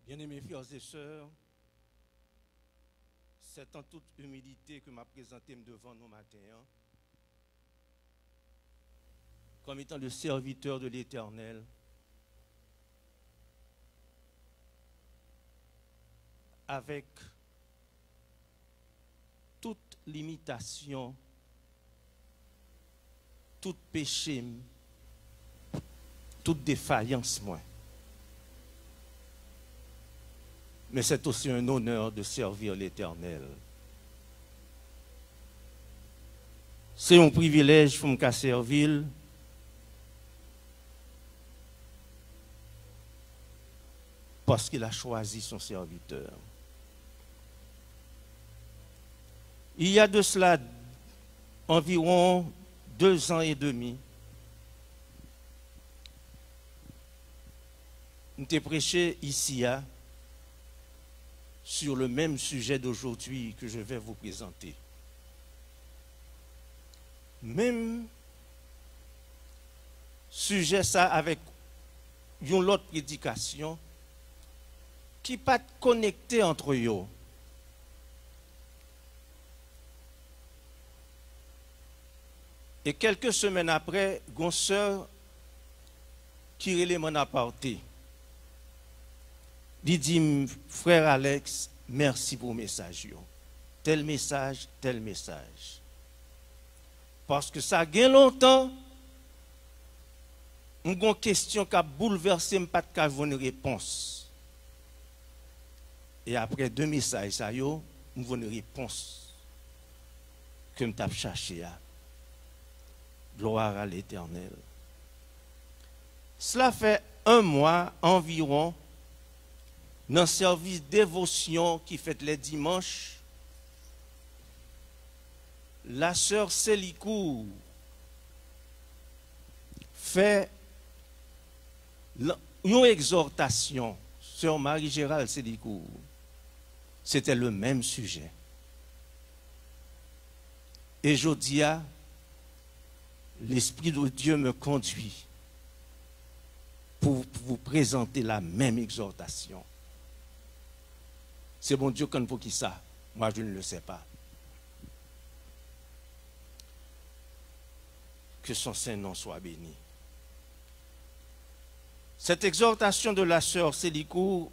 Bien-aimés frères et sœurs, c'est en toute humilité que m'a présenté devant nous matin, comme étant le serviteur de l'Éternel, avec toute limitation, tout péché, toute défaillance, moi. Mais c'est aussi un honneur de servir l'Éternel. C'est un privilège pour me servir. Parce qu'il a choisi son serviteur. Il y a de cela environ 2 ans et demi, nous avons prêché ici sur le même sujet d'aujourd'hui que je vais vous présenter. Même sujet ça avec une autre prédication qui pas connecté entre eux. Et quelques semaines après, une sœur qui relève mon apporté. Il dit, frère Alex, merci pour le message. Tel message, tel message. Parce que ça a bien longtemps, une question qui a bouleversé, pas de une réponse. Et après 2 messages, ça y est, une réponse que je t'ai cherché. Gloire à l'Éternel. Cela fait 1 mois environ, dans le service dévotion qui fait les dimanches, la sœur Célicourt fait une exhortation, sœur Marie-Gérald Célicourt. C'était le même sujet. Et je dis, l'Esprit de Dieu me conduit pour vous présenter la même exhortation. C'est bon Dieu qu'on pour qui ça? Moi, je ne le sais pas. Que son Saint-Nom soit béni. Cette exhortation de la sœur Célicourt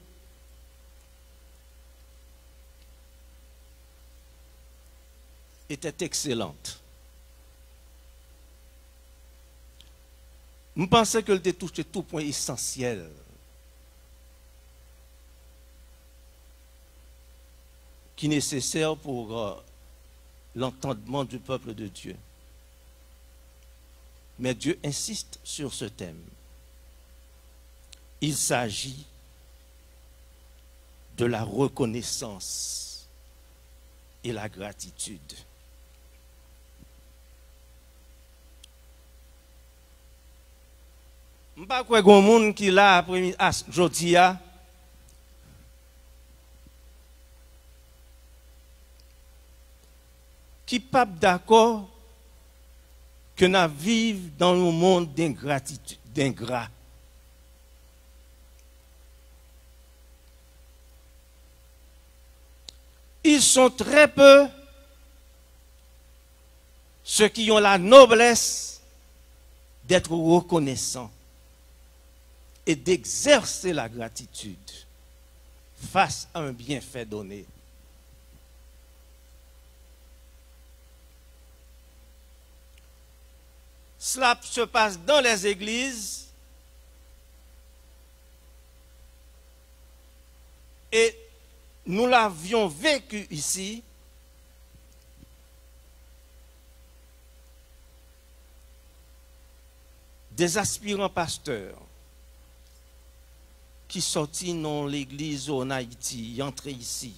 était excellente. Je pensais qu'elle était touché tout point essentiel. Qui est nécessaire pour l'entendement du peuple de Dieu. Mais Dieu insiste sur ce thème. Il s'agit de la reconnaissance et la gratitude. Je ne sais pas si monde qui l'a après aujourd'hui qui pas d'accord que nous vivons dans un monde d'ingratitude, d'ingrats. Ils sont très peu ceux qui ont la noblesse d'être reconnaissants et d'exercer la gratitude face à un bienfait donné. Cela se passe dans les églises et nous l'avions vécu ici. Des aspirants pasteurs qui sortis dans l'église en Haïti, entrés ici.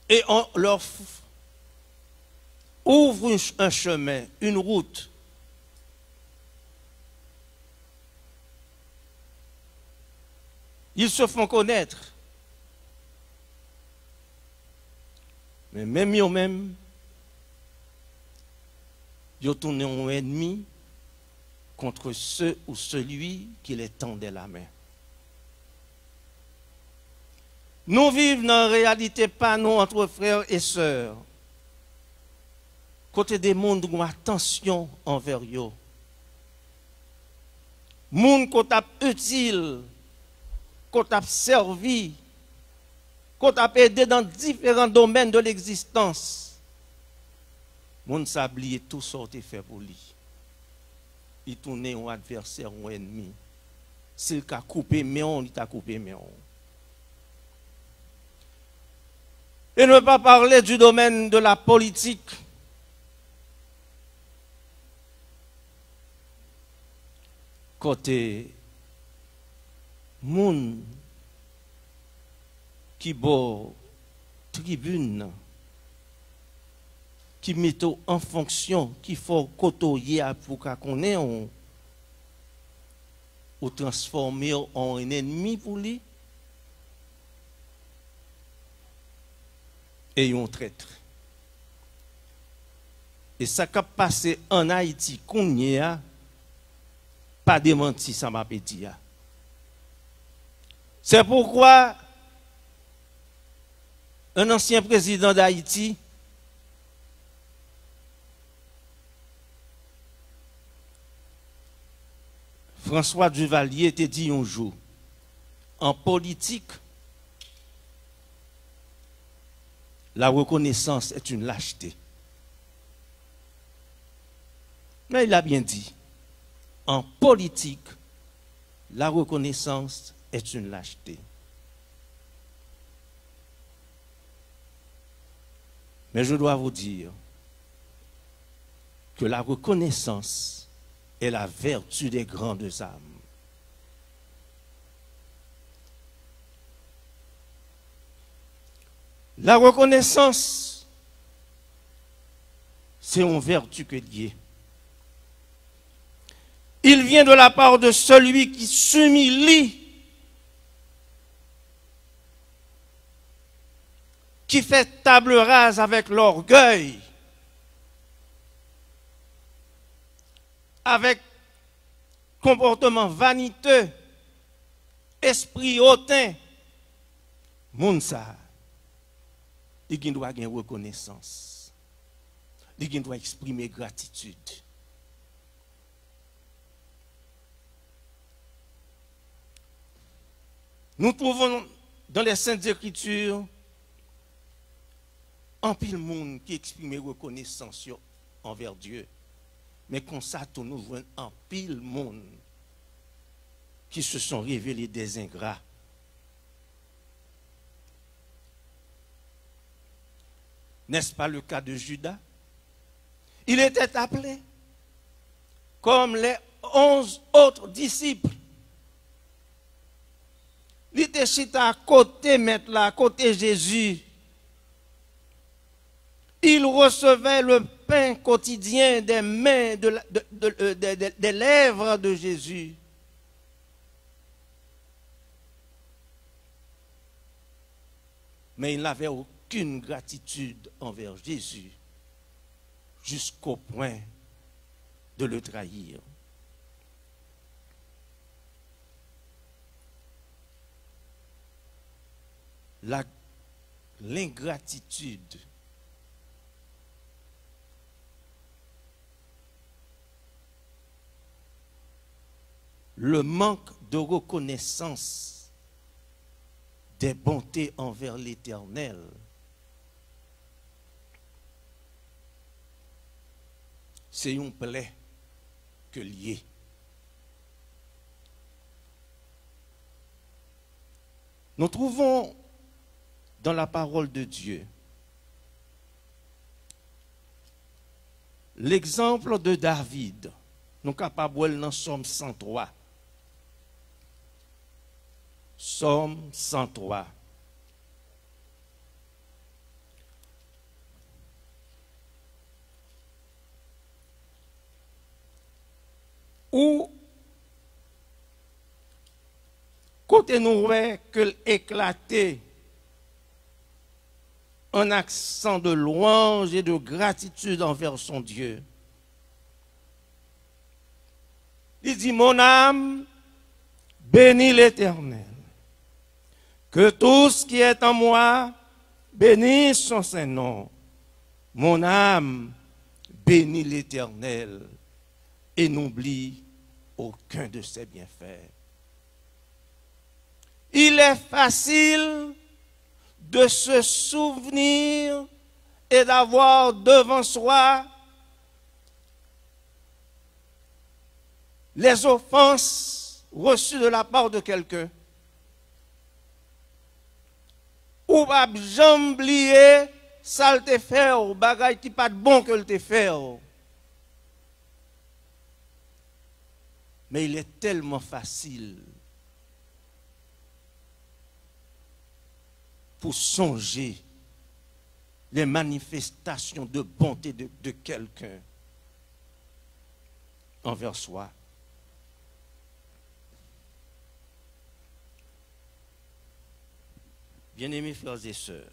Et on leur ouvre un chemin, une route. Ils se font connaître. Mais même, ils tournent en ennemi contre ceux ou celui qui les tendait la main. Nous vivons dans la réalité pas nous entre frères et sœurs. Côté des mondes qui ont attention envers eux. Monde qui t'a utile, qui t'a servi, qui t'a aidé dans différents domaines de l'existence. Monde s'a oublié tout ce qui fait pour lui. Il tourne un adversaire ou un ennemi. S'il a coupé, mais il t'a coupé, mais on. Et ne pas parler du domaine de la politique. Côté moun qui bo tribune, qui met en fonction, qui faut côtoyer pour qu'on ait ou transformer en un ennemi pour lui. Et un traître. Et ça qui a passé en Haïti, qu'on y a, pas démenti, ça m'a dit. C'est pourquoi un ancien président d'Haïti, François Duvalier, te dit un jour, en politique, la reconnaissance est une lâcheté. Mais il a bien dit, en politique, la reconnaissance est une lâcheté. Mais je dois vous dire que la reconnaissance est la vertu des grandes âmes. La reconnaissance, c'est une vertu que Dieu. Il vient de la part de celui qui s'humilie, qui fait table rase avec l'orgueil, avec comportement vaniteux, esprit hautain. Mounsa. Il doit avoir une reconnaissance. Il doit exprimer gratitude. Nous trouvons dans les Saintes Écritures un pile monde qui exprime reconnaissance envers Dieu. Mais comme ça, nous voyons un pile monde qui se sont révélés des ingrats. N'est-ce pas le cas de Judas? Il était appelé comme les 11 autres disciples. Il était chita à côté, mettre là, à côté Jésus. Il recevait le pain quotidien des mains, des lèvres de Jésus. Mais il n'avait aucune gratitude envers Jésus jusqu'au point de le trahir. L'ingratitude le manque de reconnaissance des bontés envers l'Éternel c'est une plaie que lié. Nous trouvons dans la parole de Dieu l'exemple de David. Nous sommes capables dans Somme 103. Somme 103. Où côté nous voyons que éclatait un accent de louange et de gratitude envers son Dieu. Il dit, mon âme, bénis l'Éternel. Que tout ce qui est en moi, bénisse son Saint-Nom. Mon âme, bénis l'Éternel et n'oublie aucun de ses bienfaits. Il est facile de se souvenir et d'avoir devant soi les offenses reçues de la part de quelqu'un. Ou pas jamais oublier ça te fait, ou bagay qui pas de bon que le te fait. Mais il est tellement facile pour songer les manifestations de bonté de quelqu'un envers soi. Bien-aimés frères et sœurs,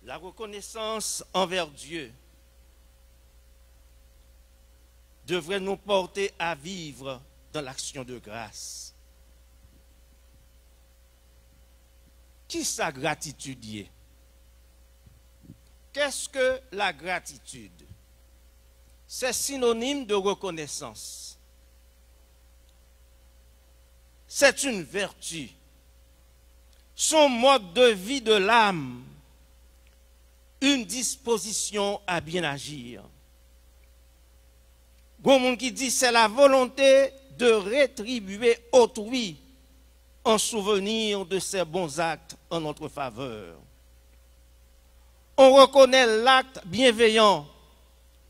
la reconnaissance envers Dieu devrait nous porter à vivre dans l'action de grâce. Qui sa gratitude y est? Qu'est-ce que la gratitude? C'est synonyme de reconnaissance. C'est une vertu. Son mode de vie de l'âme, une disposition à bien agir. Goumon qui dit c'est la volonté de rétribuer autrui en souvenir de ses bons actes en notre faveur. On reconnaît l'acte bienveillant,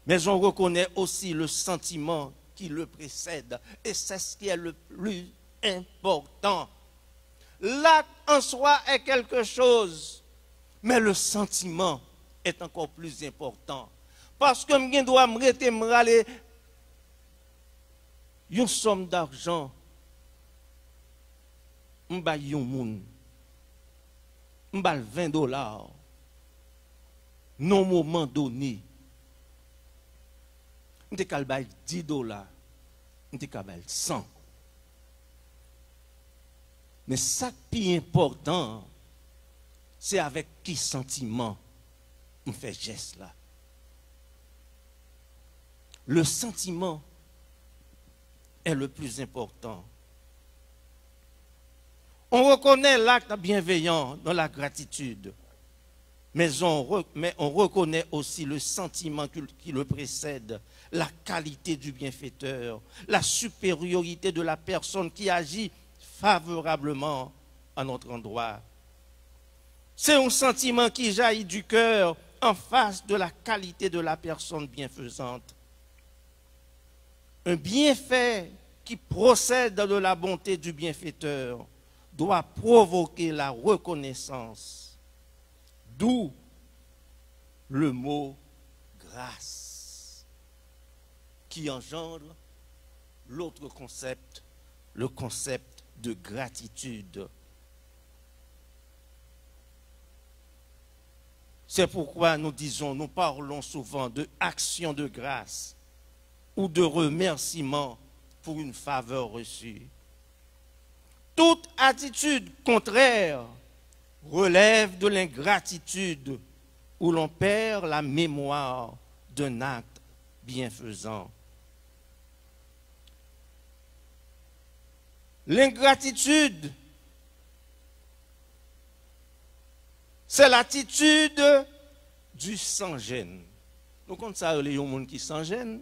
mais on reconnaît aussi le sentiment qui le précède. Et c'est ce qui est le plus important. L'acte en soi est quelque chose, mais le sentiment est encore plus important. Parce que je dois me râler une somme d'argent, je vais yon 20 $. Non moment donné, je vais 10 $, je vais 100. Mais ça qui est important, c'est avec qui sentiment on fait geste là. Le sentiment est le plus important. On reconnaît l'acte bienveillant dans la gratitude, mais on reconnaît aussi le sentiment qui le précède, la qualité du bienfaiteur, la supériorité de la personne qui agit favorablement à notre endroit. C'est un sentiment qui jaillit du cœur en face de la qualité de la personne bienfaisante. Un bienfait qui procède de la bonté du bienfaiteur doit provoquer la reconnaissance. D'où le mot grâce, qui engendre l'autre concept, le concept de gratitude. C'est pourquoi nous parlons souvent de action de grâce ou de remerciement pour une faveur reçue. Toute attitude contraire relève de l'ingratitude où l'on perd la mémoire d'un acte bienfaisant. L'ingratitude, c'est l'attitude du sans-gêne. Nous comptons ça, les gens qui sans-gêne.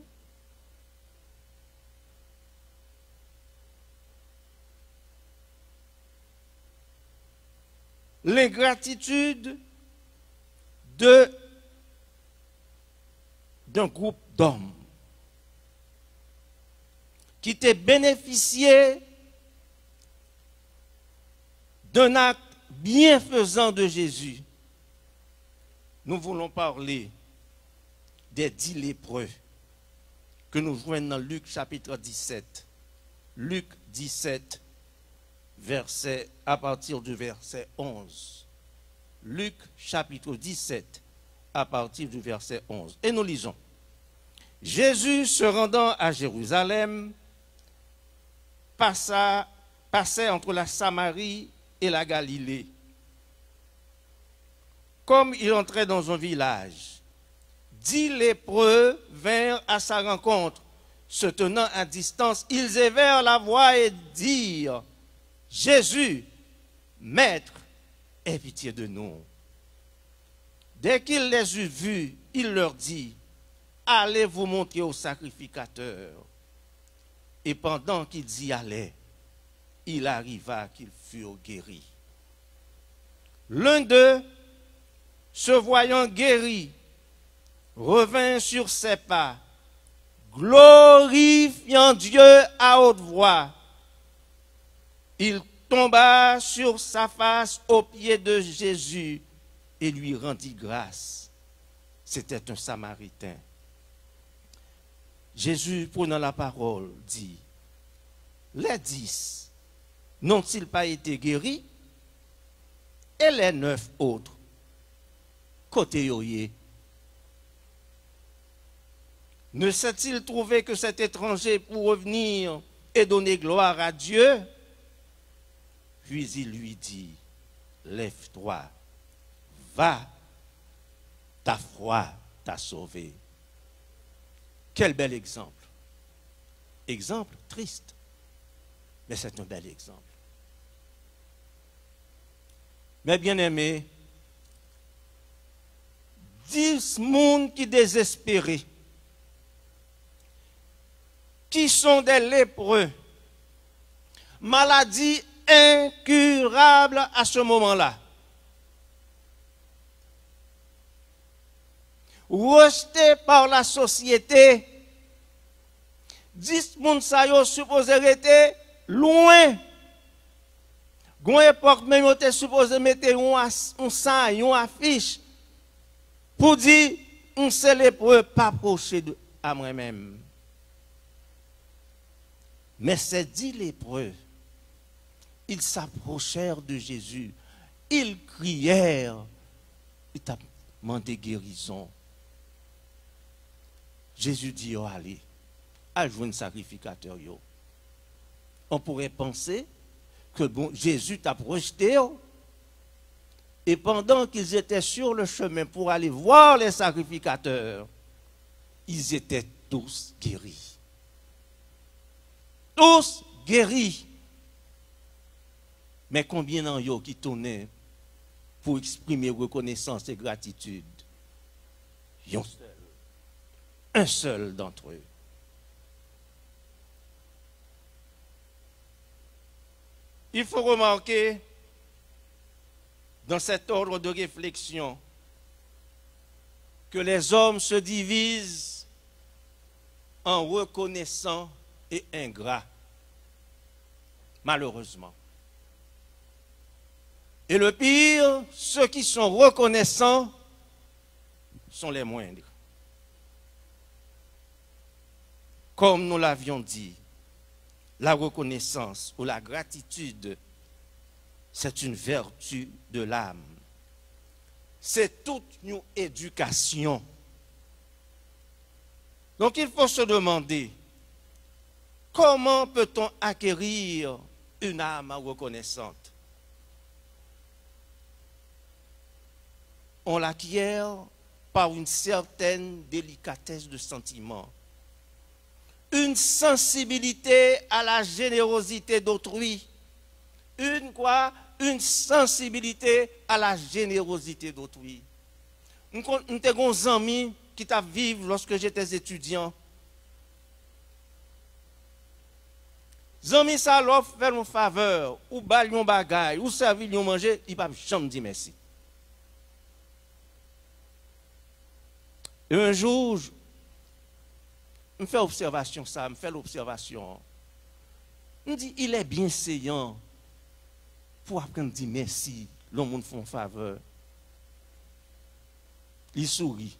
L'ingratitude d'un groupe d'hommes qui t'a bénéficié d'un acte bienfaisant de Jésus. Nous voulons parler des 10 lépreux que nous voyons dans Luc chapitre 17. Luc 17, à partir du verset 11. Luc chapitre 17, à partir du verset 11. Et nous lisons. Jésus, se rendant à Jérusalem, passait entre la Samarie et la Galilée. Comme il entrait dans un village, 10 lépreux vinrent à sa rencontre. Se tenant à distance, ils élevèrent la voix et dirent, « Jésus, Maître, aie pitié de nous. » Dès qu'il les eut vus, il leur dit, « Allez vous montrer au sacrificateur. » Et pendant qu'ils y allaient, il arriva qu'ils furent guéris. L'un d'eux, se voyant guéri, revint sur ses pas, glorifiant Dieu à haute voix. Il tomba sur sa face aux pieds de Jésus et lui rendit grâce. C'était un Samaritain. Jésus, prenant la parole, dit, « Les 10 n'ont-ils pas été guéris? Et les 9 autres, côté yoye? Ne s'est-il trouvé que cet étranger pour revenir et donner gloire à Dieu? » Puis il lui dit, « Lève-toi, va, ta foi t'a sauvé. » Quel bel exemple. Exemple triste, mais c'est un bel exemple. Mes bien-aimés, 10 personnes qui désespérés, qui sont des lépreux, maladie incurable à ce moment-là, rejetés par la société, 10 personnes supposés être loin. Gon époque même on était supposé mettre un sang, une affiche pour dire on se lépreux pas approcher à moi-même. Mais ces 10 lépreux, ils s'approchèrent de Jésus, ils crièrent, ils t'ont demandé guérison. Jésus dit, oh, allez, jouer un sacrificateur. Yo. On pourrait penser que bon, Jésus t'a rejeté. Et pendant qu'ils étaient sur le chemin pour aller voir les sacrificateurs, ils étaient tous guéris. Tous guéris. Mais combien d'en yo qui tournaient pour exprimer reconnaissance et gratitude? Un seul d'entre eux. Il faut remarquer dans cet ordre de réflexion que les hommes se divisent en reconnaissants et ingrats, malheureusement. Et le pire, ceux qui sont reconnaissants sont les moindres. Comme nous l'avions dit, la reconnaissance ou la gratitude, c'est une vertu de l'âme. C'est toute une éducation. Donc il faut se demander, comment peut-on acquérir une âme reconnaissante? On l'acquiert par une certaine délicatesse de sentiment, une sensibilité à la générosité d'autrui, une sensibilité à la générosité d'autrui. Nous avons des amis qui t'a vécu lorsque j'étais étudiant. Zami ça l'offre faire une faveur, ou bal yon bagay, ou servir yon manger, il pas jamais dire merci. Et un jour, je me fais observation ça, me fait l'observation. Je me dis, il est bien séant pour apprendre à dire merci, l'homme monde fait une faveur. Il sourit.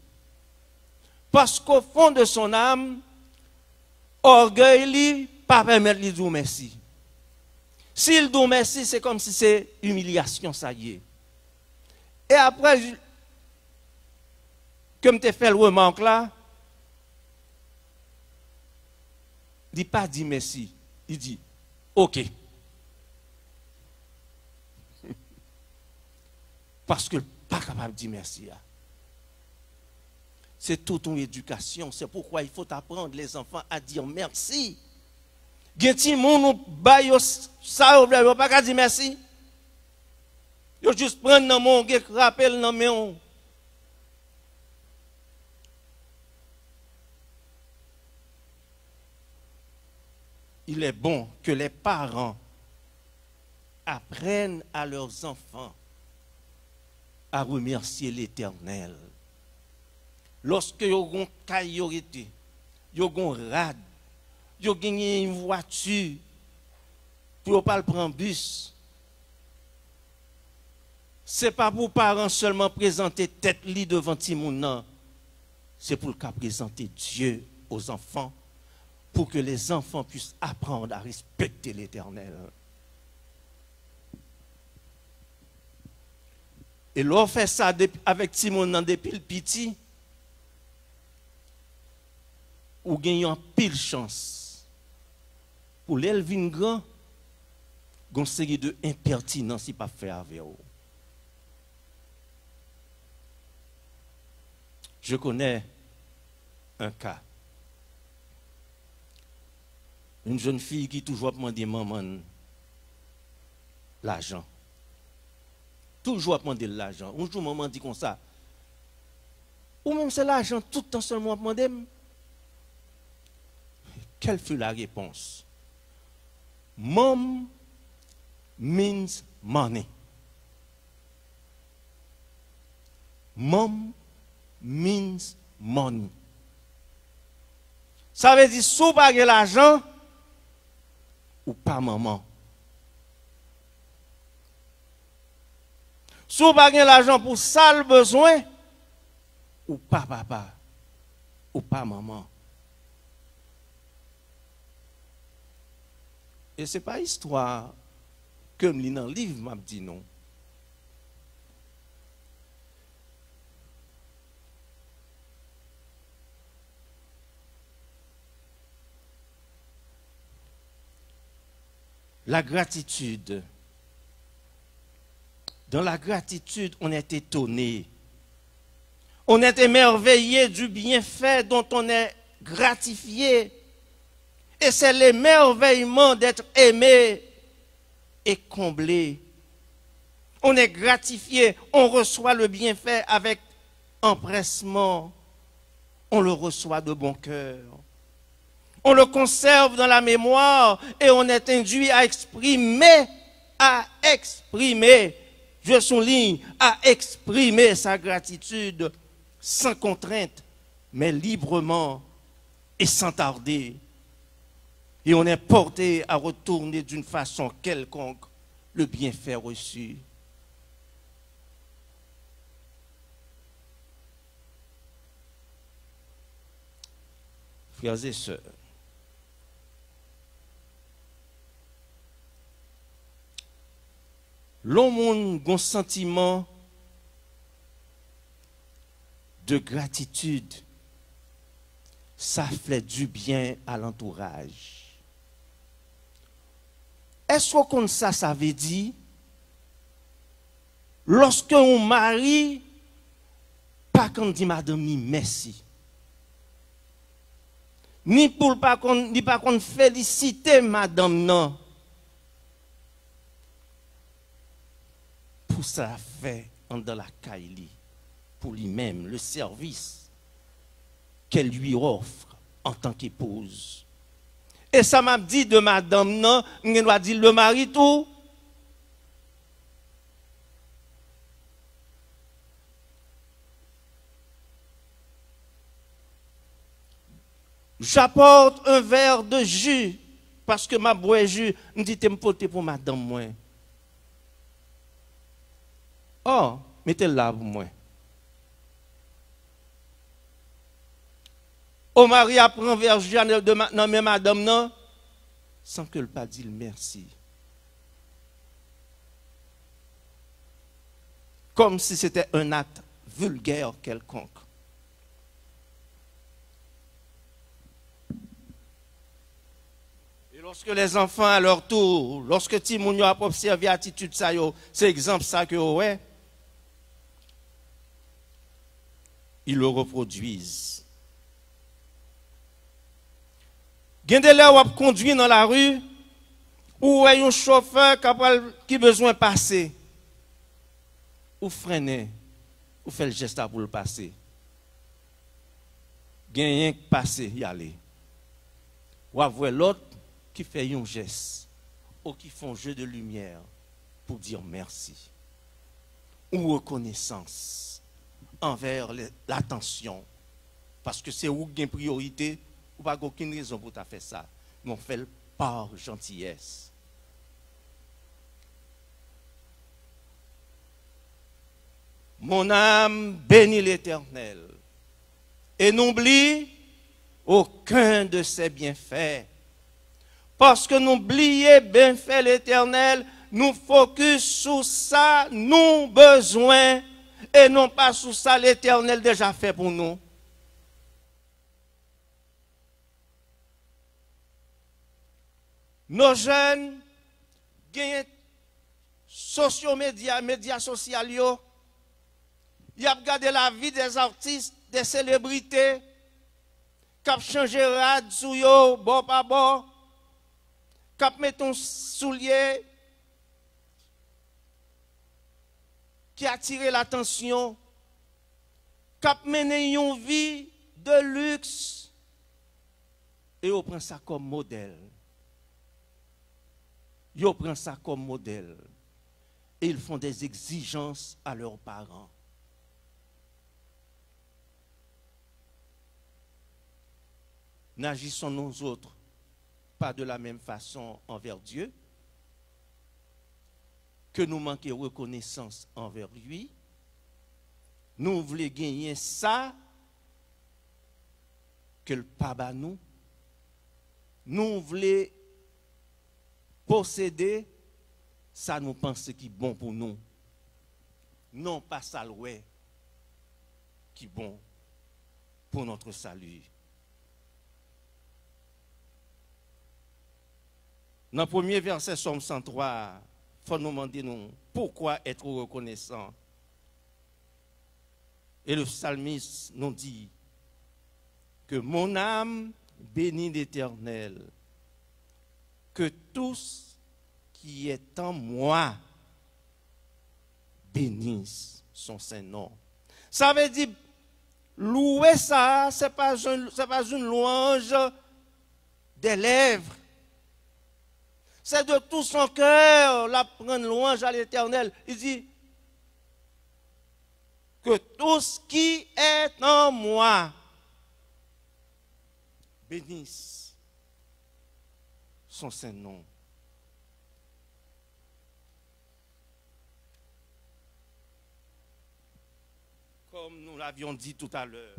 Parce qu'au fond de son âme, orgueil lui pas permettre de dire merci. S'il dit merci, c'est comme si c'est humiliation, ça y est. Et après, comme tu fais le remarque là, Il dit pas dit merci. Il dit OK. Parce que pas capable de dire merci. C'est toute une éducation. C'est pourquoi il faut apprendre les enfants à dire merci. Genti moun ou ba yo ça yo pas dire merci. Yo juste prendre dans mon rappel dans mon. Il est bon que les parents apprennent à leurs enfants à remercier l'Éternel. Lorsque vous avez une caillorité, vous avez un rad, vous avez une voiture, pour ne pas prendre bus, ce n'est pas pour parents seulement présenter tête li devant Timoun, c'est pour le cas présenter Dieu aux enfants, pour que les enfants puissent apprendre à respecter l'Éternel. Et l'on fait ça avec Timoun depuis le petit, ou gagnant pile chance pour l'élevin grand, une série de impertinences si pas fait avec eux. Je connais un cas. Une jeune fille qui toujours demande maman l'argent. Toujours demander l'argent. Un jour maman dit comme ça. Ou même c'est l'argent tout le temps seulement demander. Quelle fut la réponse? Mom means money. Mom means money. Ça veut dire, si vous n'avez pas l'argent, ou pas maman. Si vous n'avez pas l'argent pour ça le besoin, ou pas papa, ou pas maman. Et ce n'est pas histoire que je lis dans le livre, m'a dit non. La gratitude. Dans la gratitude, on est étonné. On est émerveillé du bienfait dont on est gratifié. Et c'est l'émerveillement d'être aimé et comblé. On est gratifié, on reçoit le bienfait avec empressement. On le reçoit de bon cœur. On le conserve dans la mémoire et on est induit à exprimer, je souligne, à exprimer sa gratitude sans contrainte, mais librement et sans tarder. Et on est porté à retourner d'une façon quelconque le bienfait reçu. Frères et sœurs, l'homme a un sentiment de gratitude. Ça fait du bien à l'entourage. Est-ce qu'on ça veut dire, lorsque on marie, pas qu'on dit madame ni merci. Ni pour pas qu'on féliciter madame non. Pour ça fait dans la caille pour lui-même le service qu'elle lui offre en tant qu'épouse. Et ça m'a dit de madame non, on doit dire le mari tout. J'apporte un verre de jus parce que ma bois jus, me dit me porter pour madame moi. Oh, mettez-le là pour moi. Au mari apprend vers jus de maintenant mais madame non sans que le pas dise merci. Comme si c'était un acte vulgaire quelconque. Lorsque les enfants à leur tour, lorsque Timounio a observé l'attitude ça yo, c'est exemple ça que ouais, ils le reproduisent. Gen de là ou conduit dans la rue ou un chauffeur qui besoin passer ou freiner ou fait le geste pour le passer. Gen passer y aller. Ou avoir l'autre qui fait un geste ou qui font jeu de lumière pour dire merci ou reconnaissance envers l'attention parce que c'est où gain priorité ou pas aucune raison pour ta faire ça mais on fait le par gentillesse. Mon âme bénit l'Éternel et n'oublie aucun de ses bienfaits. Parce que n'oubliez bienfaits l'Éternel, nous focus sur ça, nous besoin, et non pas sur ça l'Éternel déjà fait pour nous. Nos jeunes, gagnent médias sociaux, ils ont regardé la vie des artistes, des célébrités, qui ont changé rad sous yo, bon pas bon, qui ont mis ton soulier, qui a attiré l'attention, qui ont mené une vie de luxe, et on prend ça comme modèle. Ils prennent ça comme modèle. Et ils font des exigences à leurs parents. N'agissons nous autres pas de la même façon envers Dieu, que nous manquons de reconnaissance envers lui. Nous voulons gagner ça que le papa nous. Nous voulons posséder ça nous pense qui est bon pour nous. Non pas ça qui est bon pour notre salut. Dans le premier verset, Somme 103, il faut nous demander pourquoi être reconnaissant. Et le psalmiste nous dit que mon âme bénit l'Éternel, que tous qui est en moi bénissent son Saint-Nom. Ça veut dire, louer ça, ce n'est pas une louange des lèvres. C'est de tout son cœur, la prendre louange à l'Éternel. Il dit que tout ce qui est en moi bénisse son Saint-Nom. Comme nous l'avions dit tout à l'heure,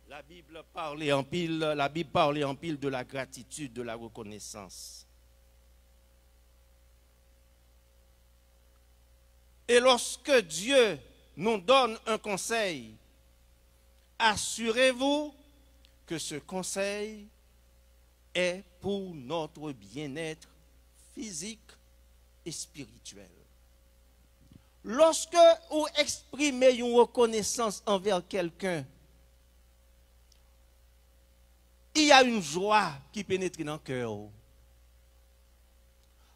la Bible parlait en pile de la gratitude, de la reconnaissance. Et lorsque Dieu nous donne un conseil, assurez-vous que ce conseil est pour notre bien-être physique et spirituel. Lorsque vous exprimez une reconnaissance envers quelqu'un, il y a une joie qui pénètre dans le cœur.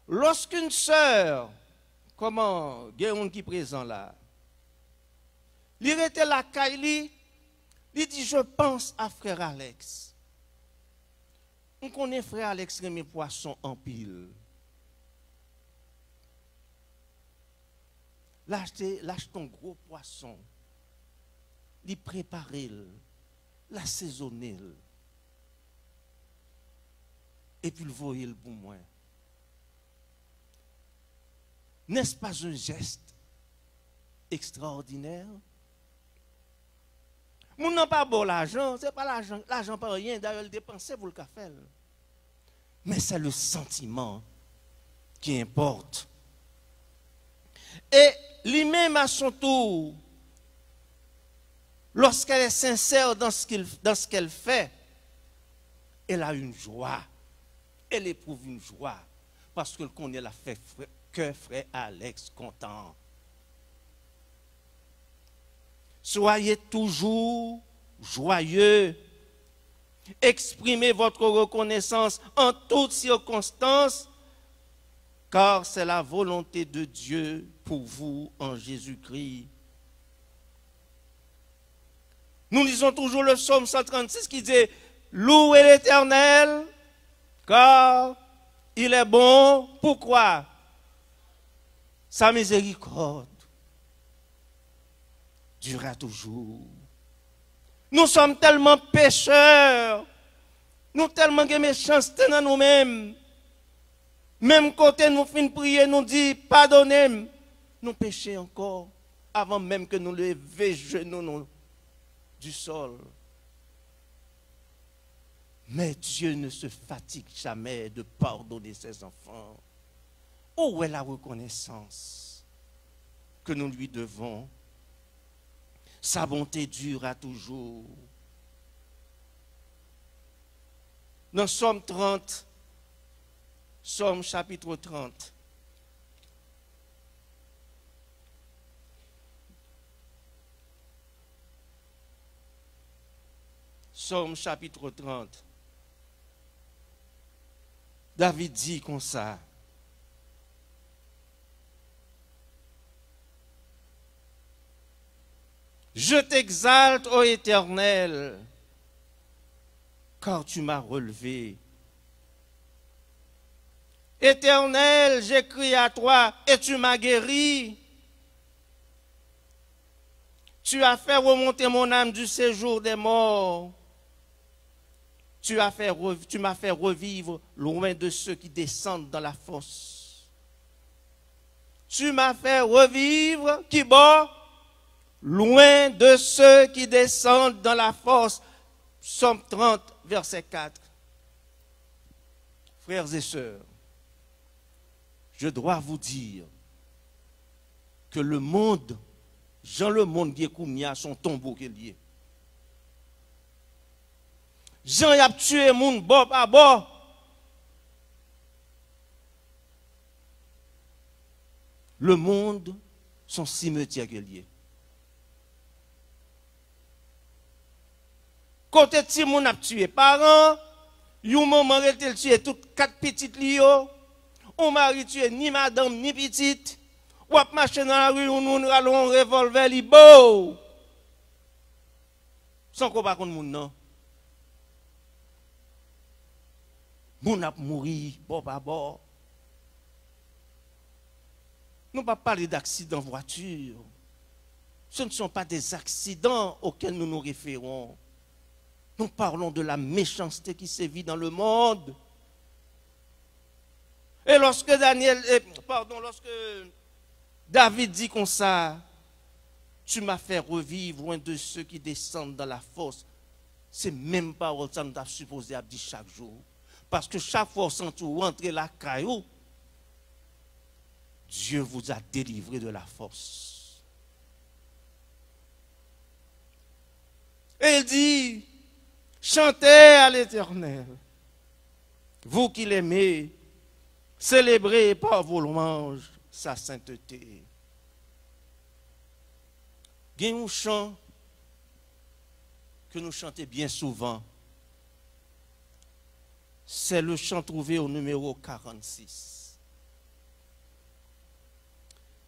Lorsqu'une sœur, comment, il y a un qui est présent là, il était la Kylie, il dit, je pense à frère Alex. On connaît frère Alex remet poisson en pile. Lâche ton gros poisson, il prépare, l'assaisonner. Et puis le voyer pour moi. N'est-ce pas un geste extraordinaire? Nous n'avons pas bon l'argent, c'est pas l'argent pas rien, d'ailleurs le dépenser pour le café. Mais c'est le sentiment qui importe. Et lui-même à son tour, lorsqu'elle est sincère dans ce qu'elle fait, elle a une joie. Elle éprouve une joie. Parce qu'elle connaît la fait que frère Alex content. Soyez toujours joyeux. Exprimez votre reconnaissance en toutes circonstances, car c'est la volonté de Dieu pour vous en Jésus-Christ. Nous lisons toujours le psaume 136 qui dit « Louez l'Éternel, car il est bon. » Pourquoi? Sa miséricorde durera toujours. Nous sommes tellement pécheurs, nous tellement de méchanceté dans nous-mêmes. Même côté nous finissons prier, nous dit pardonnez, nous péchons encore avant même que nous levions genoux du sol. Mais Dieu ne se fatigue jamais de pardonner ses enfants. Où est la reconnaissance que nous lui devons? Sa bonté durera toujours. Dans Psaume 30, Psaume chapitre 30, Psaume chapitre 30, David dit comme ça. Je t'exalte, ô Éternel, car tu m'as relevé. Éternel, j'ai crié à toi et tu m'as guéri. Tu as fait remonter mon âme du séjour des morts. Tu m'as fait revivre loin de ceux qui descendent dans la fosse. Tu m'as fait revivre, qui bat, loin de ceux qui descendent dans la fosse. Psaume 30, verset 4. Frères et sœurs, je dois vous dire que le monde, Jean le monde qui est son tombeau qui est lié. Jean y a tué moun bord à bord. Le monde, son cimetière qui est lié. Côté ti moun a tué parents, yon maman rete tué toutes 4 petites lio, on mari tué ni madame ni petite, ou ap marcher dans la rue, on ralon revolver li beau. Sans qu'on pas contre moun non. Moun ap mouri bord à bord. Nous ne pas parler d'accidents voiture. Ce ne sont pas des accidents auxquels nous nous référons. Nous parlons de la méchanceté qui sévit dans le monde. Et lorsque David dit comme ça, tu m'as fait revivre loin de ceux qui descendent dans la fosse. C'est même pas ça nous a supposé à dire chaque jour. Parce que chaque fois sans tout rentrer la caillou, Dieu vous a délivré de la force. Et il dit, chantez à l'Éternel, vous qui l'aimez, célébrez par vos louanges sa sainteté. Il y a un chant que nous chantons bien souvent. C'est le chant trouvé au numéro 46.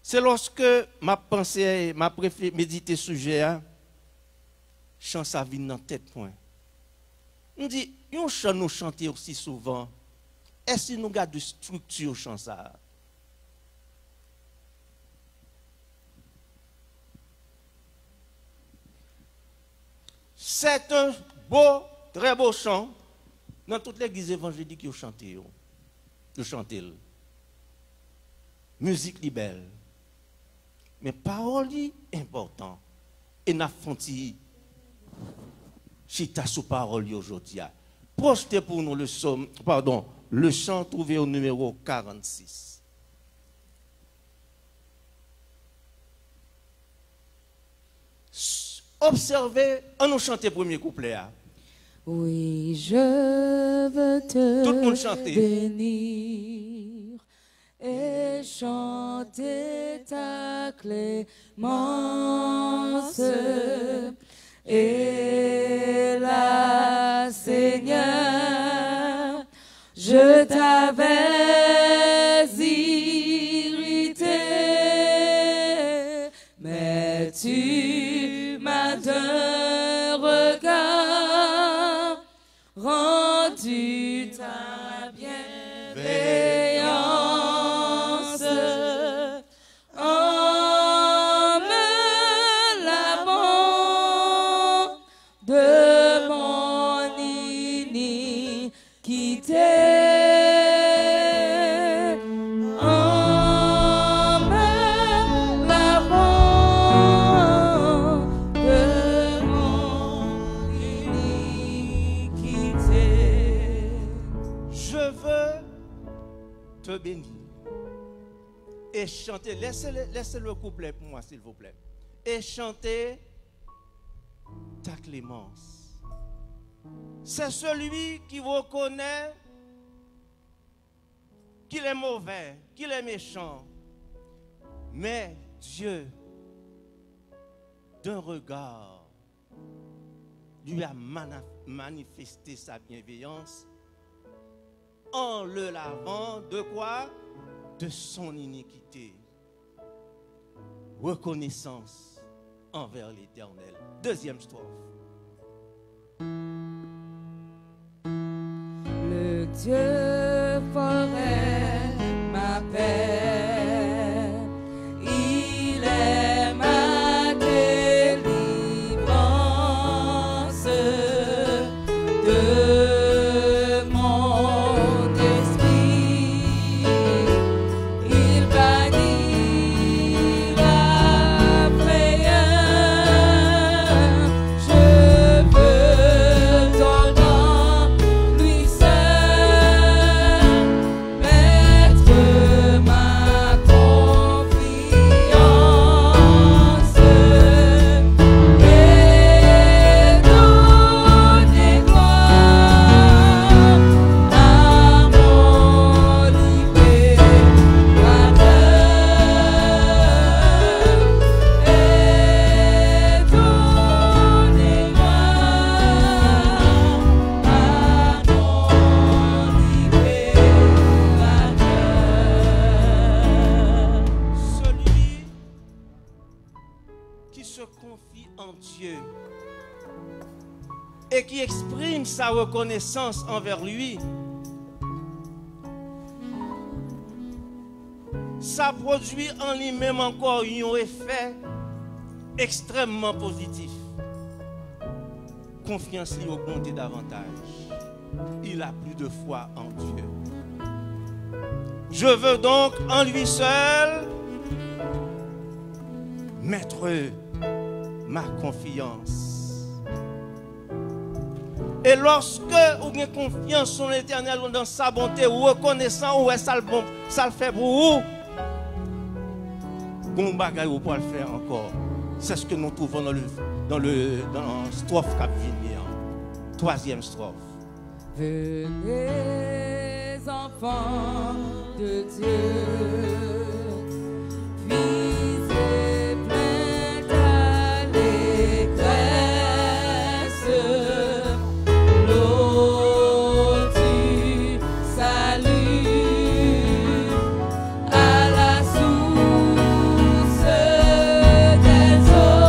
C'est lorsque ma pensée, ma préférée méditer sujet, chant ça vient dans tête point. On dit, un chant nous chanter aussi souvent. Est-ce que nous gardons de structure chant ça? C'est un beau, très beau chant. Dans toute l'église évangélique, ils chantent. Ils chantent. Musique est belle. Mais parole est important. Et nous avons fait chita sous parole aujourd'hui. Projetez pour nous le chant trouvé au numéro 46. Observez, on nous chante le premier couplet. Oui, je veux te Tout le monde chanter. bénir et chanter ta clémence. Et là, Seigneur, je t'avais irrité, mais tu m'as d'un regard rendu ta bienveillance en me lavant de mon iniquité, en me lavant de mon iniquité. Je veux te bénir et chanter. Laissez le couplet pour moi, s'il vous plaît. Et chanter ta clémence. C'est celui qui reconnaît qu'il est mauvais, qu'il est méchant. Mais Dieu, d'un regard, lui a manifesté sa bienveillance en le lavant de quoi? De son iniquité. Reconnaissance envers l'Éternel. Deuxième strophe. Le Dieu forêt m'appelle, il est ma délivrance de mon esprit, il bannit la frayeur. Je veux ton nom, lui seul, mettre ma confiance et donner gloire à mon libérateur et donner gloire à mon libérateur. Celui qui se confie en Dieu et qui exprime sa reconnaissance envers lui, ça produit en lui-même encore un effet extrêmement positif. Confiance lui augmente davantage. Il a plus de foi en Dieu. Je veux donc en lui seul mettre ma confiance. Et lorsque vous avez confiance en l'Éternel, dans sa bonté, ou reconnaissant où est ça le bon, ça le fait pour vous, bon bagage vous pouvez le faire encore. C'est ce que nous trouvons dans la strophe qui vient. Troisième strophe. Venez, enfants de Dieu, puisez plein d'allégresse l'eau du salut à la source des eaux.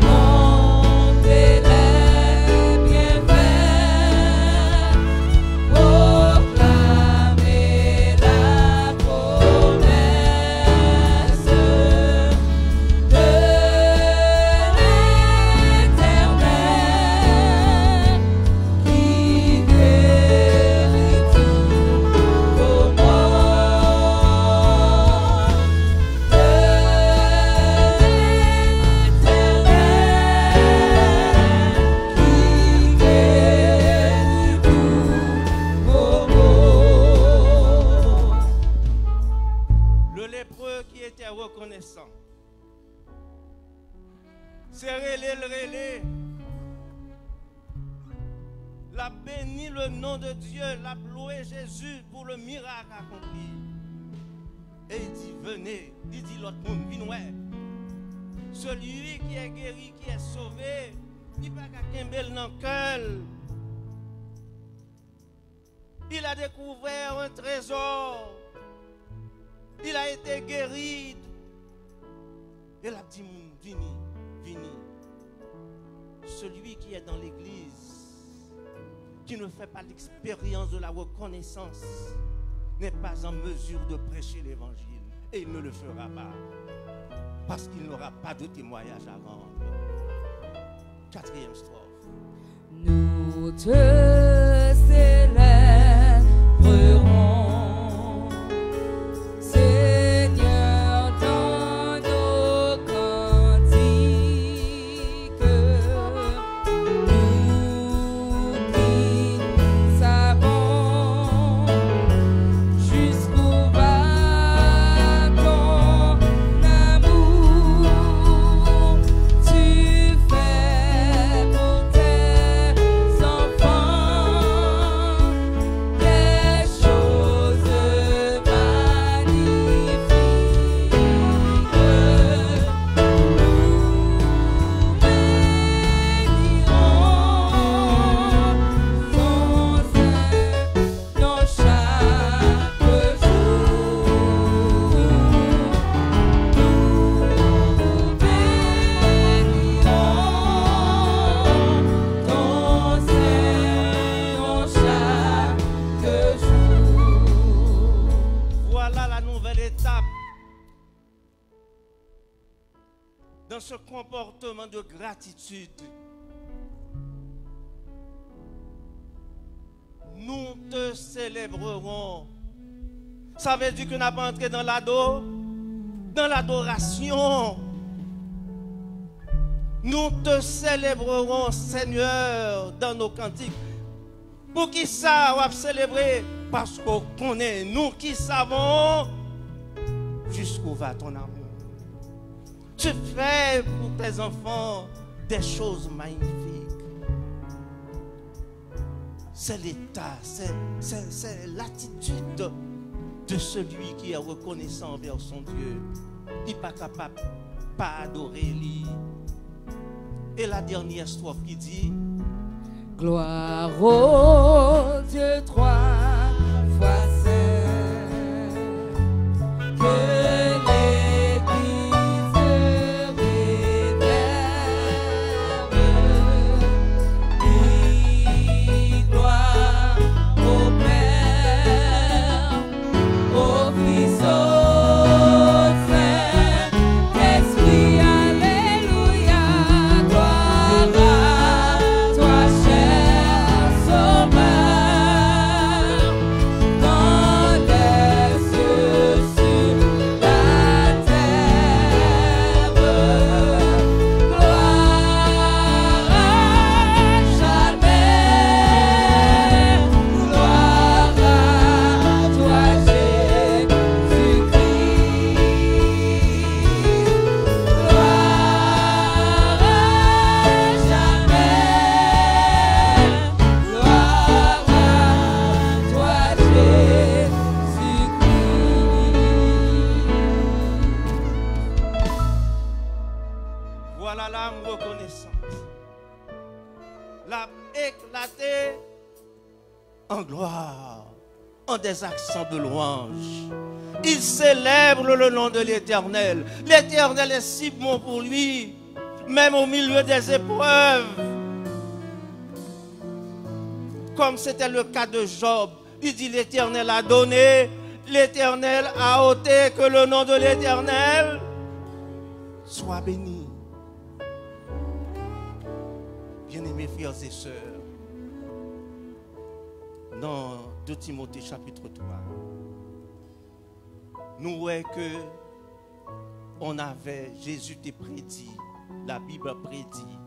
Racontez les bienfaits, proclamez la promesse de l'Éternel qui guérit tous vos maux, de l'Éternel qui guérit tous vos maux. Le lépreux qui était reconnaissant. C'est relé. l'a béni le nom de Dieu, l'a loué Jésus pour le miracle accompli. Et il dit, venez, il dit l'autre monde, venez. Celui qui est guéri, qui est sauvé, il n'a pas qu'à kembel dans le cœur. Il a découvert un trésor. Il a été guéri. Il a dit, venez, venez. Celui qui est dans l'église, qui ne fait pas l'expérience de la reconnaissance, n'est pas en mesure de prêcher l'évangile. Et il ne le fera pas. Parce qu'il n'aura pas de témoignage à rendre. 4e strophe. Nous te célébrerons, Seigneur, dans nos cantiques. Nous qui savons jusqu'où va ton amour. Tu fais pour tes enfants des choses magnifiques. Voilà la nouvelle étape dans ce comportement de gratitude. Nous te célébrerons. Ça veut dire que nous n'avons pas entré dans l'adoration. Nous te célébrerons, Seigneur, dans nos cantiques. Pour qui ça va célébrer? Parce qu'on connaît, nous qui savons jusqu'où va ton amour. Tu fais pour tes enfants des choses magnifiques. C'est l'état, c'est l'attitude de celui qui est reconnaissant envers son Dieu. Il n'est pas capable de pas adorer lui. Et la dernière strophe qui dit, Gloire au Dieu trois fois saint, que l'Église révère. Et gloire au Père, au Fils, au Saint-Esprit. Alléluia. Gloire à toi, cher Sauveur, dans les cieux, sur la terre. Gloire à jamais. Gloire à toi, Jésus-Christ. Gloire à jamais. Gloire à toi, Jésus-Christ. voilà l'âme reconnaissante. L'a éclaté en gloire, en des accents de louange. Il célèbre le nom de l'Éternel. L'Éternel est si bon pour lui, même au milieu des épreuves. Comme c'était le cas de Job, il dit l'Éternel a donné, l'Éternel a ôté, que le nom de l'Éternel soit béni. Bien-aimés frères et sœurs, dans 2 Timothée chapitre 3, nous voyons que Jésus t'a prédit, la Bible prédit,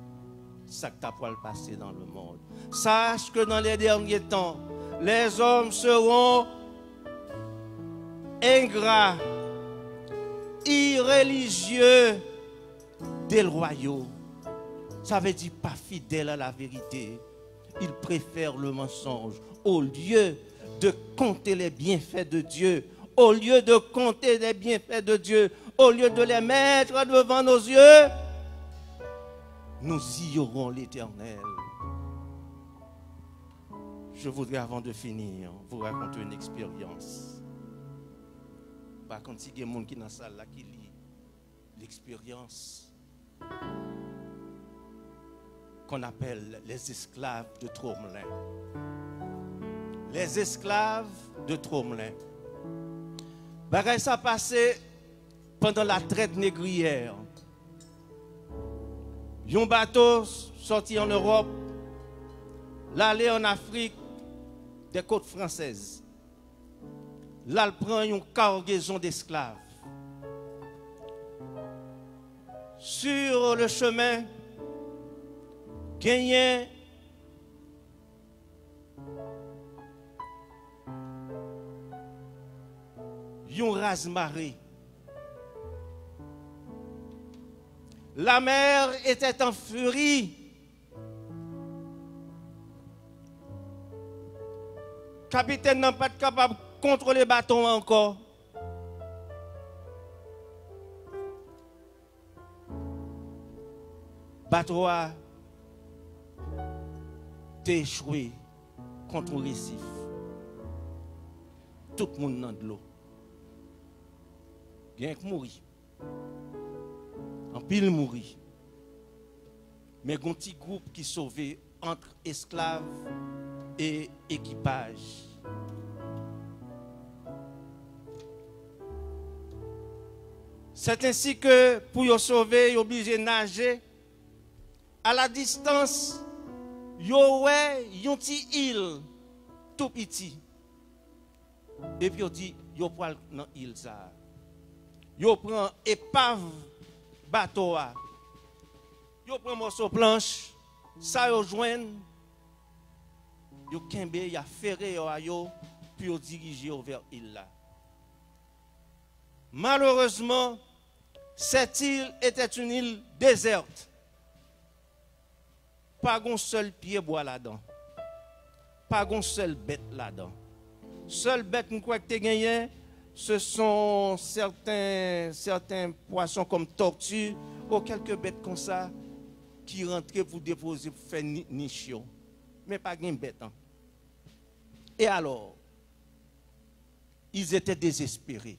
ça que tu as le passer dans le monde. Sache que dans les derniers temps, les hommes seront ingrats, irréligieux, déloyaux. Ça veut dire pas fidèles à la vérité. ils préfèrent le mensonge au lieu de compter les bienfaits de Dieu, au lieu de compter les bienfaits de Dieu, au lieu de les mettre devant nos yeux. Nous ignorons l'Éternel. Je voudrais, avant de finir, vous raconter une expérience. Par contre, il y a des gens qui sont dans la salle là, qui lit l'expérience qu'on appelle les esclaves de Tromelin. Les esclaves de Tromelin. Bagay ça passé pendant la traite négrière. Un bateau sorti en Europe, l'aller en Afrique des côtes françaises. Là, il prend une cargaison d'esclaves. Sur le chemin, gagné un raz-marée. La mer était en furie. Capitaine n'a pas été capable de contrôler le bateau encore. Bateau a échoué contre le récif. Tout le monde dans de l'eau. Il y a un qui mourit. En pile mourit. Mais il y a un petit groupe qui sauvé entre esclaves et équipage. C'est ainsi que pour les sauver, ils sont obligés de nager. À la distance, ils ont une petite île tout petit. Et puis ils dit, ils prennent dans l'île ça. Ils prennent épave bateau. Ils prennent morceau planche, ça ils joignent. Ils kembe, ils ferré yo, puis ils dirigent vers l'île là. Malheureusement, cette île était une île déserte. Pas un seul pied bois là-dedans. Pas un seul bête là-dedans. Seul bête que tu as gagné, ce sont certains poissons comme tortues ou quelques bêtes comme ça qui rentraient pour déposer, pour faire niche. Mais pas de bête. Hein. Et alors, ils étaient désespérés.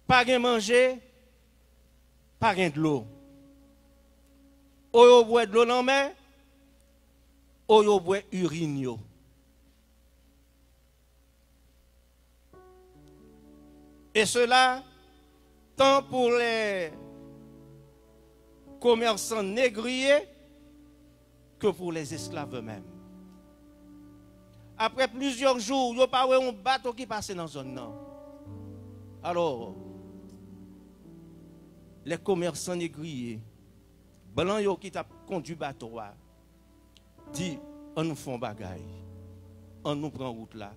Pas de manger, pas de l'eau. Ou yo boit de l'eau dans la main, ou yo boit urine. Et cela, tant pour les commerçants négriers que pour les esclaves eux-mêmes. Après plusieurs jours, il n'y a pas un bateau qui passe dans la zone. Alors, les commerçants négriers, blancs qui t'a conduit le bateau, dit, on nous fait un bagage, on nous prend route là,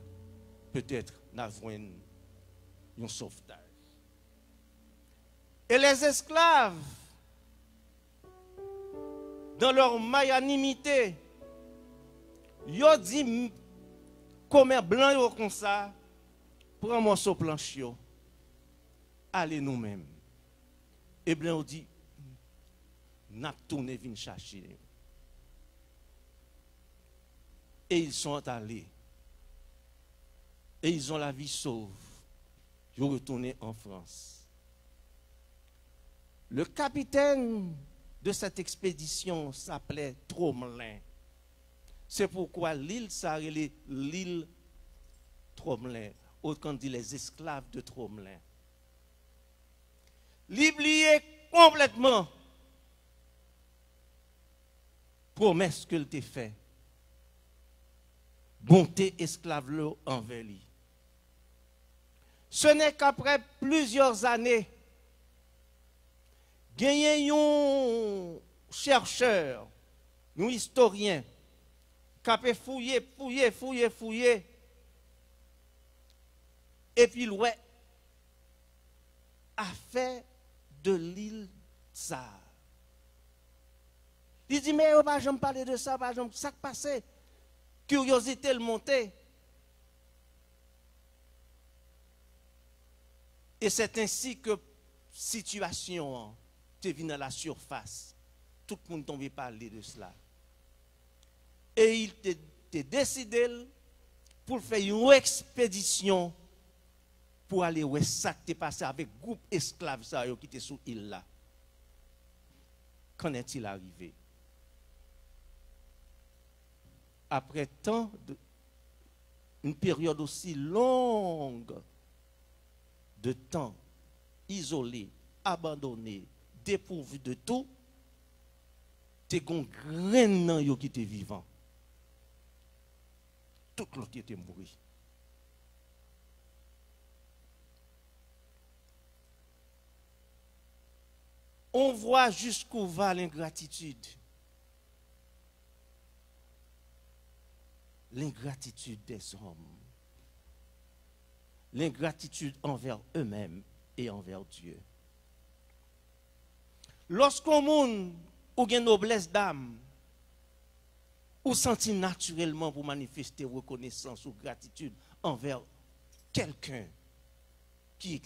peut-être nous avons un sauvetage. Et les esclaves, dans leur magnanimité, ils ont dit, comme blanc comme ça, prends un morceau planche, allez nous-mêmes. Et blanc dit, n'a tourné vin chercher. Et ils sont allés. Et ils ont la vie sauve. Ils sont retournés en France. Le capitaine de cette expédition s'appelait Tromelin. C'est pourquoi l'île s'appelait l'île Tromelin. Autrement dit, les esclaves de Tromelin. L'oublier complètement. Promesse que t'a fait. Bonté esclave l'eau envers lui. Ce n'est qu'après plusieurs années, gagné un chercheur, un historien, qui a fouillé, et puis ouais, a fait de l'île ça Il dit, mais on va jamais parler de ça, pas jamais ça qui passait. Curiosité le monter. Et c'est ainsi que situation te vient à la surface. Tout le monde tombe parler de cela. Et il te décidé pour faire une expédition pour aller où ça qui est passé avec le groupe esclaves qui était sous l'île là. Qu'en est-il arrivé? Après une période aussi longue de temps, isolé, abandonné, dépourvu de tout, tu es un grain qui était vivant. Tout l'autre était mort. On voit jusqu'où va l'ingratitude. L'ingratitude des hommes. L'ingratitude envers eux-mêmes et envers Dieu. Lorsqu'on monde ou une noblesse d'âme, ou sentit naturellement pour manifester reconnaissance ou gratitude envers quelqu'un qui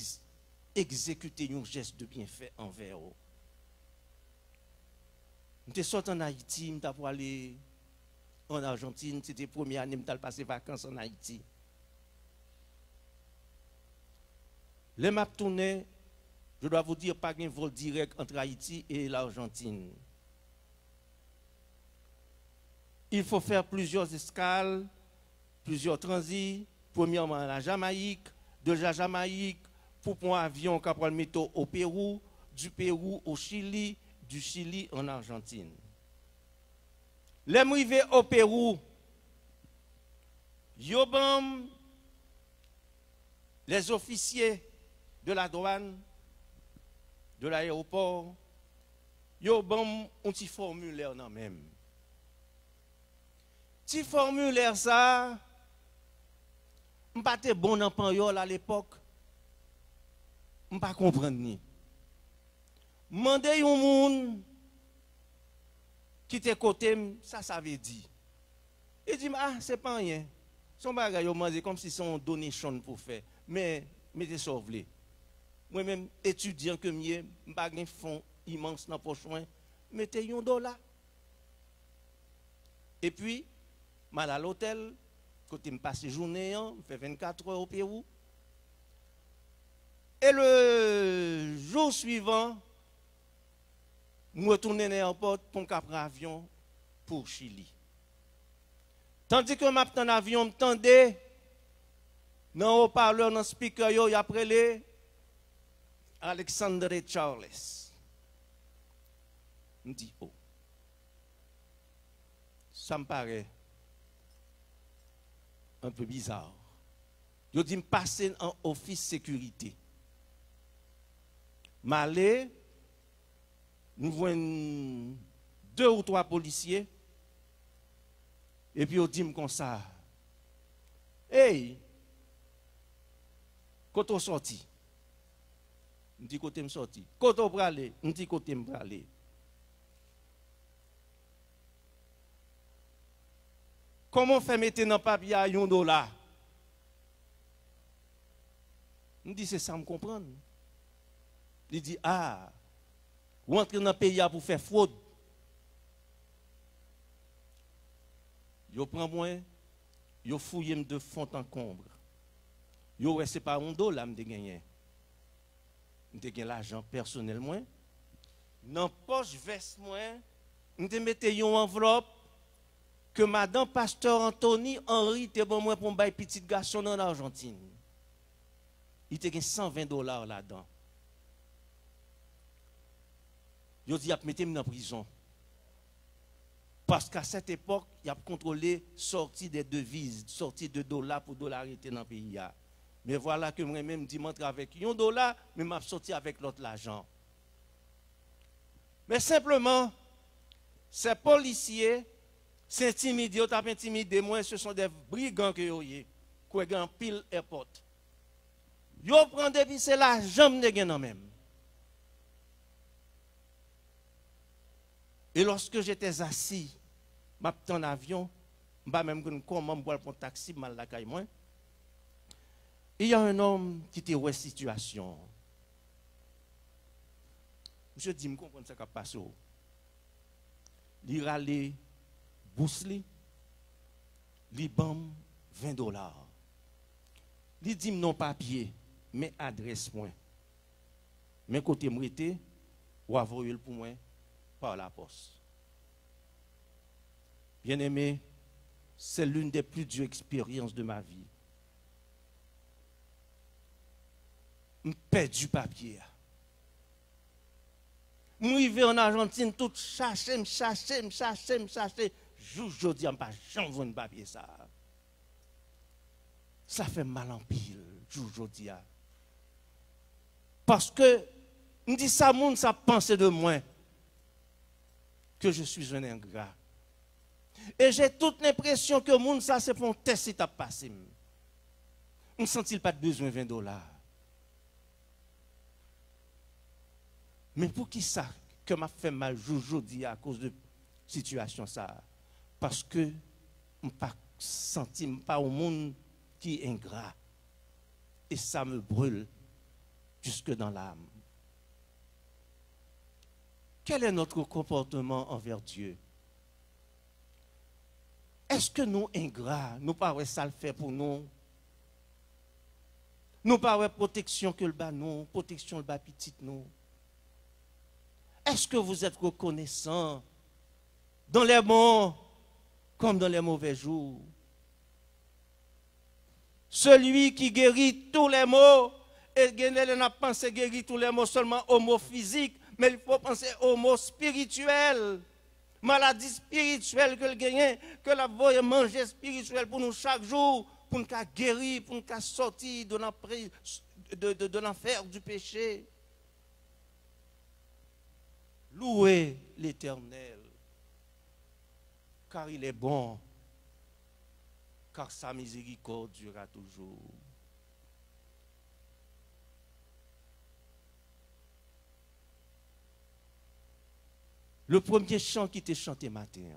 exécutait un geste de bienfait envers eux. Je suis sorti en Haïti, je suis allé en Argentine, c'était la première année que je passé des vacances en Haïti. Les maps tournées, je dois vous dire, pas un vol direct entre Haïti et l'Argentine. Il faut faire plusieurs escales, plusieurs transits. Premièrement, la Jamaïque, de la Jamaïque, pour prendre un avion qui va le mettre au Pérou, du Pérou au Chili, du Chili en Argentine. Les arrivés au Pérou, Yobam, les officiers de la douane, de l'aéroport, Yobam, un petit formulaire non même. Petit formulaire ça, je n'ai pas été bon dans Panyol à l'époque. Je ne pas comprendre ni. Mandé un monde qui était côté, ça veut dire. Il dit, ah, c'est pas rien. Son bagage, il comme si son donation pour faire. Mais, mettez ça au moi-même, étudiant que je n'ai pas un fonds immense dans le poche, mettez $1. Et puis, je suis à l'hôtel, côté me passe journée, je fais 24 heures au Pérou. Et le jour suivant, je retourne à l'aéroport pour prendre l'avion pour Chili. Tandis que je suis en avion, je m'entendais, dans le haut-parleur, dans le speaker, il y a appelé Alexandre Charles. Je me dis, oh, ça me paraît un peu bizarre. Je dis, me passer en office sécurité. M'aller, nous voyons 2 ou 3 policiers, et puis on dit comme ça, hey, quand on sorti, on dit côté me sorti, quand on aller, on dit côté me aller. Comment faire mettre dans le papier à $1? On dit, c'est ça, me comprendre. Il dit, ah, vous entrez dans le pays pour faire fraude. Yo prend moi, yo fouille de fond en comble. Yo ouais, c'est pas $1 me gagné. Me gagné l'argent personnel moi. Dans poche veste moi, me mette une enveloppe que madame pasteur Anthony Henry te bon moi pour un petit garçon en Argentine. Il te gagne $120 là-dedans. Yo dit, il a mis dans la prison. Parce qu'à cette époque, il a contrôlé sortie des devises, sortie de dollars pour dollarité dans le pays. Mais voilà que moi-même, je montre avec $1, mais je sorti avec l'autre l'argent. Mais simplement, ces policiers s'intimident, ils ont intimidé moi, ce sont des brigands que vous avez, qui ont pile airport. Ils prennent depuis c'est la jambe de gain même. Et lorsque j'étais assis, en avion, je ne sais même comment je prendre un taxi, mal la caille moi. Il y a un homme qui était en situation. Je dis, je comprends ce qui a passé. Il râle, bousli, il bam $20. Il dit non papier, mais adresse moi. Mais côté m'rité, ou envoyer pour moi par la poste. Bien aimé, c'est l'une des plus dures expériences de ma vie. Je perds du papier. Je suis en Argentine, tout chercher. Je dis, je ne pas jamais un papier ça. Ça fait mal en pile, je dis. Parce que, me dit ça, monde, ça pense de moi que je suis un ingrat. Et j'ai toute l'impression que monde, ça, c'est pour un test qui t'a passé. On ne sent-il pas de besoin de $20. Mais pour qui ça que m'a fait mal aujourd'hui à cause de situation ça? Parce que je ne pas senti pas au monde qui est ingrat. Et ça me brûle jusque dans l'âme. Quel est notre comportement envers Dieu? Est-ce que nous, ingrats, nous pas ça le fait pour nous? Nous pas protection que le bas nous, protection le bas petit nous? Est-ce que vous êtes reconnaissant dans les bons comme dans les mauvais jours? Celui qui guérit tous les maux, et il n'a pas pensé guérir tous les maux seulement aux maux physiques, mais il faut penser aux maux spirituels. Maladie spirituelle que le gagne, que la voie manger spirituel pour nous chaque jour, pour nous guérir, pour nous sortir de l'enfer du péché. Louez l'Éternel, car il est bon, car sa miséricorde durera toujours. Le premier chant qui était chanté matin,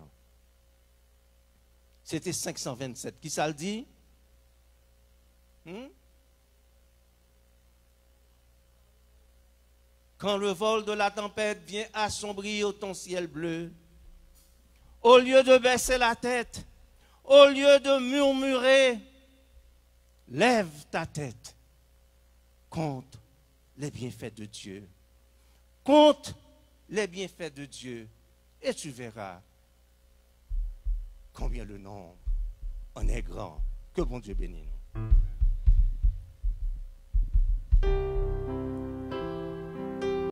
c'était 527. Qui ça le dit? Quand le vol de la tempête vient assombrir ton ciel bleu, au lieu de baisser la tête, au lieu de murmurer, lève ta tête, compte les bienfaits de Dieu. Compte les bienfaits de Dieu et tu verras combien le nombre en est grand. Que bon Dieu bénisse nous.